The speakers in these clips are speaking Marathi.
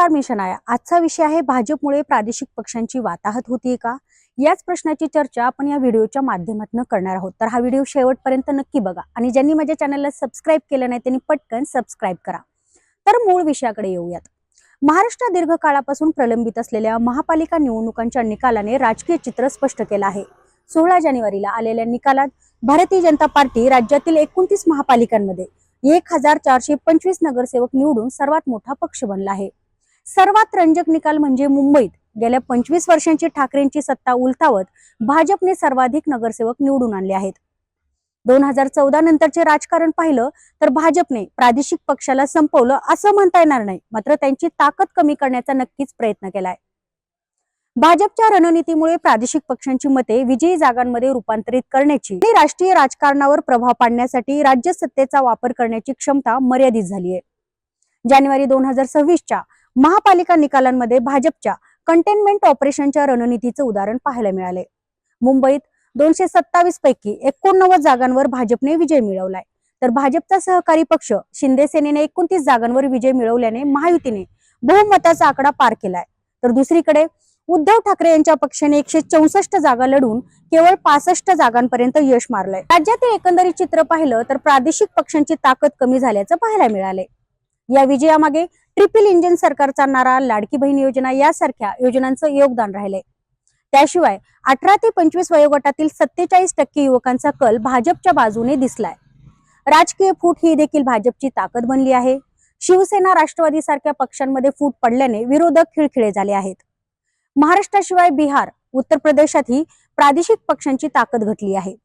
नमस्कार मी शनाया। आजचा विषय आहे भाजपमुळे प्रादेशिक पक्षांची वाताहत होतीये का? याच प्रश्नाची चर्चा आपण या व्हिडिओच्या माध्यमातून करणार आहोत। तर हा व्हिडिओ शेवटपर्यंत नक्की बघा आणि ज्यांनी माझ्या चॅनलला सबस्क्राइब केलं नाही त्यांनी पटकन सबस्क्राइब करा। तर मूळ विषयाकडे येऊयात। महाराष्ट्र दीर्घकाळापासून प्रलंबित असलेल्या महापालिका निवडणुकांच्या निकालाने राजकीय चित्र स्पष्ट केलं आहे। 16 जानेवारीला आलेल्या निकालात भारतीय जनता पार्टी राज्यातील 29 महापालिकांमध्ये 1425 नगरसेवक निवडून सर्वात मोठा पक्ष बनला आहे। सर्वात रंजक निकाल म्हणजे मुंबईत गेल्या 25 वर्षांची ठाकरेंची सत्ता उलथावत भाजपने सर्वाधिक नगरसेवक निवडून आणले आहेत। 2014 नंतरचे राजकारण पाहिलं तर भाजपने प्रादेशिक पक्षाला संपवलं असं म्हणता येणार नाही, मात्र त्यांची ताकद कमी करण्याचा नक्कीच प्रयत्न केलाय। भाजपच्या रणनीतीमुळे प्रादेशिक पक्षांची मते विजयी जागांमध्ये रूपांतरित करण्याची आणि राष्ट्रीय राजकारणावर प्रभाव पाडण्यासाठी राज्य सत्तेचा वापर करण्याची क्षमता मर्यादित झाली आहे। जानेवारी 2026च्या महापालिका निकालांमध्ये भाजपच्या कंटेनमेंट ऑपरेशनच्या रणनीतीचे उदाहरण पाहायला मिळाले। मुंबईत 227 पैकी 89 जागांवर भाजपने विजय मिळवलाय, तर भाजपचा सहकारी पक्ष शिंदे सेनेने 29 जागांवर विजय मिळवल्याने महायुतीने बहुमताचा आकडा पार केलाय। तर दुसरीकडे उद्धव ठाकरे यांच्या पक्षाने 164 जागा लढून केवळ 65 जागांपर्यंत यश मारलंय। राज्यातील एकंदरीत चित्र पाहिलं तर प्रादेशिक पक्षांची ताकद कमी झाल्याचं पाहायला मिळाले। या विजयामागे ट्रिपल इंजिन सरकारचा नारा, लाडकी बहीण योजना यासारख्या योजनांचं योगदान राहिले। त्याशिवाय 18 ते 25 वयोगटातील 47% युवकांचा कल भाजपच्या बाजूने दिसलाय। राजकीय फूट ही देखील भाजपची ताकद बनली आहे। शिवसेना, राष्ट्रवादी सारख्या पक्षांमध्ये फूट पडल्याने विरोधक खिळखिळे झाले आहेत। महाराष्ट्राशिवाय बिहार, उत्तर प्रदेशातही प्रादेशिक पक्षांची ताकद घटली आहे।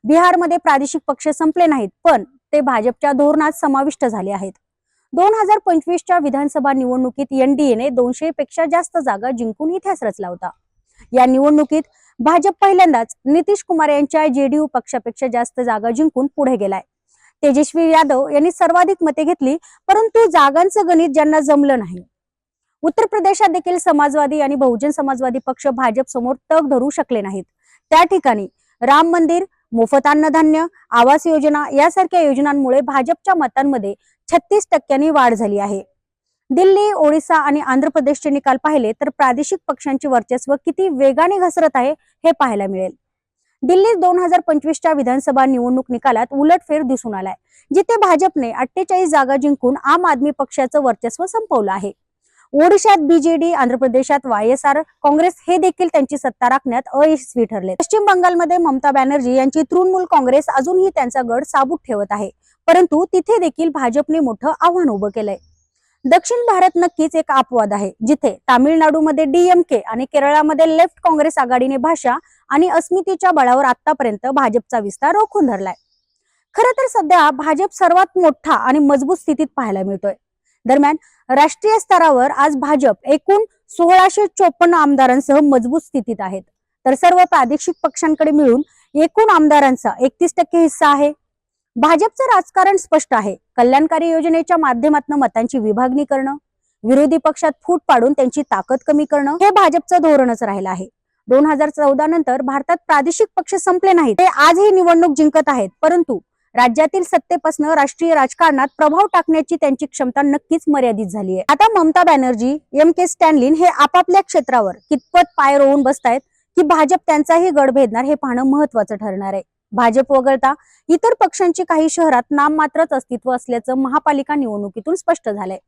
बिहारमध्ये प्रादेशिक पक्ष संपले नाहीत, पण ते भाजपच्या धोरणात समाविष्ट झाले आहेत। 2025च्या विधानसभा निवडणुकीत एनडीएने 200 पेक्षा जास्त जागा जिंकून इतिहास रचला होता। या निवडणुकीत भाजप पहिल्यांदाच नितीश कुमार यांच्या जेडीयू पक्षापेक्षा जास्त जागा जिंकून पुढे गेलाय। तेजस्वी यादव यांनी सर्वाधिक मते घेतली, परंतु जागांचं गणित ज्यांना जमलं नाही। उत्तर प्रदेशात देखील समाजवादी आणि बहुजन समाजवादी पक्ष भाजप समोर तग धरू शकले नाहीत। त्या ठिकाणी राम मंदिर, मोफत अन्नधान्य, आवास योजना यासारख्या योजनांमुळे भाजपच्या मतांमध्ये 36% वाढ झाली आहे। दिल्ली, ओडिशा आणि आंध्र प्रदेशचे निकाल पाहिले तर प्रादेशिक पक्षांचे वर्चस्व किती वेगाने घसरत आहे हे पाहायला मिळेल। दिल्लीत 2025च्या विधानसभा निवडणूक निकालात उलटफेर दिसून आलाय, जिथे भाजपने 48 जागा जिंकून आम आदमी पक्षाचं वर्चस्व संपवलं आहे। ओडिशात बीजेडी, आंध्र प्रदेशात वायएसआर काँग्रेस हे देखील त्यांची सत्ता राखण्यात अयशस्वी ठरले। पश्चिम बंगालमध्ये ममता बॅनर्जी यांची तृणमूल काँग्रेस अजूनही त्यांचा गड साबूत ठेवत आहे, परंतु तिथे देखील भाजपने मोठं आव्हान उभं केलंय। दक्षिण भारत नक्कीच एक अपवाद आहे, जिथे तामिळनाडूमध्ये डीएमके आणि केरळमध्ये लेफ्ट काँग्रेस आघाडीने भाषा आणि अस्मितेच्या बळावर आतापर्यंत भाजपचा विस्तार रोखून धरलाय। खरं तर सध्या भाजप सर्वात मोठा आणि मजबूत स्थितीत पाहायला मिळतोय। दरम्यान राष्ट्रीय स्तरावर आज भाजप एकूण 1654 आमदारांसह मजबूत स्थितीत आहेत, तर सर्व प्रादेशिक पक्षांकडे मिळून एकूण आमदारांचा 31% हिस्सा आहे। भाजपचं राजकारण स्पष्ट आहे। कल्याणकारी योजनेच्या माध्यमातून मतांची विभागणी करणं, विरोधी पक्षात फूट पाडून त्यांची ताकद कमी करणं हे भाजपचं धोरणच राहिलं आहे। 2014 नंतर भारतात प्रादेशिक पक्ष संपले नाहीत, ते आजही निवडणूक जिंकत आहेत, परंतु राज्यातील सत्तेपासून राष्ट्रीय राजकारणात प्रभाव टाकण्याची त्यांची क्षमता नक्कीच मर्यादित झाली आहे। आता ममता बॅनर्जी, एम.के. स्टॅलिन हे आपापल्या क्षेत्रावर कितपत पाय रोवून बसतायत की भाजप त्यांचाही गड भेदणार हे पाहणं महत्वाचं ठरणार आहे। भाजप वगळता इतर पक्षांची काही शहरात नाममात्रच अस्तित्व असल्याचं महापालिका निवडणुकीतून स्पष्ट झालंय।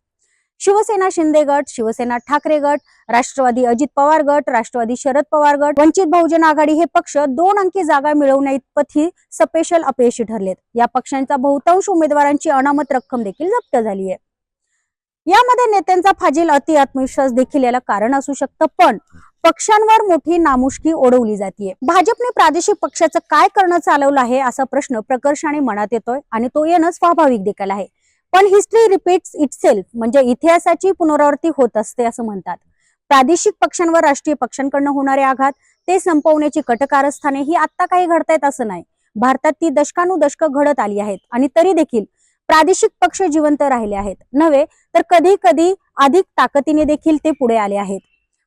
शिवसेना शिंदे गट, शिवसेना ठाकरे गट, राष्ट्रवादी अजित पवार गट, राष्ट्रवादी शरद पवार गट, वंचित बहुजन आघाडी हे पक्ष 2 अंकी जागा मिळवण्याइतपतही सपेशल अपयशी ठरलेत। या पक्षांचा बहुतांश उमेदवारांची अनामत रक्कम देखील जप्त झाली आहे। यामध्ये नेत्यांचा फाजील अति आत्मविश्वास देखील याला कारण असू शकतं, पण पक्षांवर मोठी नामुष्की ओढवली जाते। भाजपने प्रादेशिक पक्षाचं काय करणं चालवलं आहे असा प्रश्न प्रकर्षाने मनात येतोय आणि तो येणं स्वाभाविक देखील आहे। पण हिस्ट्री रिपीट्स इटसेल्फ म्हणजे इतिहासाची पुनरावृत्ती होत असते असं म्हणतात। प्रादेशिक पक्षांवर राष्ट्रीय पक्षांकडून होणारे आघात, ते संपवण्याची कटकारस्थाने ही आता काही घडतायत असं नाही। भारतात ती दशकानुदशक घडत आली आहेत आणि तरी देखील प्रादेशिक पक्ष जिवंत राहिले आहेत, नव्हे तर कधी कधी अधिक ताकदीने देखील ते पुढे आले आहेत।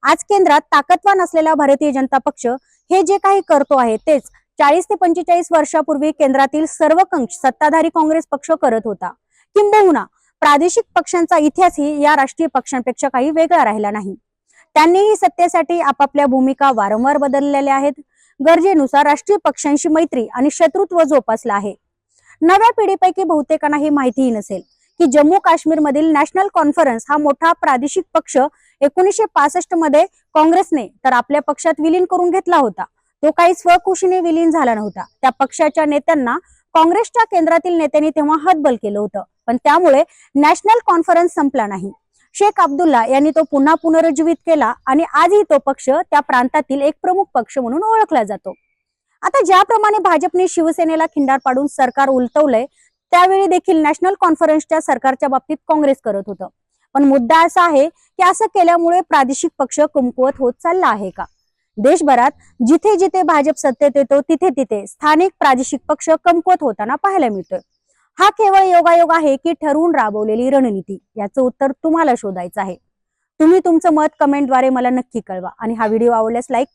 आज केंद्रात ताकदवान असलेला भारतीय जनता पक्ष हे जे काही करतो आहे तेच 40 ते 45 वर्षापूर्वी केंद्रातील सर्वकष सत्ताधारी काँग्रेस पक्ष करत होता, किंबहुना प्रादेशिक पक्षांचा इतिहासही या राष्ट्रीय पक्षांपेक्षा काही वेगळा राहिला नाही. त्यांनीही सत्तेसाठी आपापल्या भूमिका वारंवार बदललेल्या आहेत. गरजेनुसार राष्ट्रीय पक्षांशी मैत्री आणि शत्रुत्व जोपासलं आहे. नव्या पिढीपैकी बहुतेकांना ही माहितीही नसेल की जम्मू काश्मीर मधील नॅशनल कॉन्फरन्स हा मोठा प्रादेशिक पक्ष 1965 मध्ये काँग्रेसने तर आपल्या पक्षात विलीन करून घेतला होता. तो काही स्वखुशीने विलीन झाला नव्हता. त्या पक्षाच्या नेत्यांना काँग्रेसच्या केंद्रातील नेत्यांनी तेव्हा हतबल केलं होतं, पण त्यामुळे नॅशनल कॉन्फरन्स संपला नाही. शेख अब्दुल्ला यांनी तो पुन्हा पुनरुज्जीवित केला आणि आजही तो पक्ष त्या प्रांतातील एक प्रमुख पक्ष म्हणून ओळखला जातो. आता ज्याप्रमाणे भाजपने शिवसेनेला खिंडार पाडून सरकार उलटवलंय, त्यावेळी देखील नॅशनल कॉन्फरन्सच्या सरकारच्या बाबतीत काँग्रेस करत होतं. पण मुद्दा असा आहे की असं केल्यामुळे प्रादेशिक पक्ष कमकुवत होत चालला आहे का? देशभरात जिथे जिथे भाजप सत्तेत येतो तिथे तिथे स्थानिक प्रादेशिक पक्ष कमकुवत होताना पाहायला मिळतोय. हा केवळ योगायोग आहे की ठरवून राबवलेली रणनीती? याचं उत्तर तुम्हाला शोधायचं आहे. तुम्ही तुमचं मत कमेंटद्वारे मला नक्की कळवा आणि हा व्हिडिओ आवडल्यास लाईक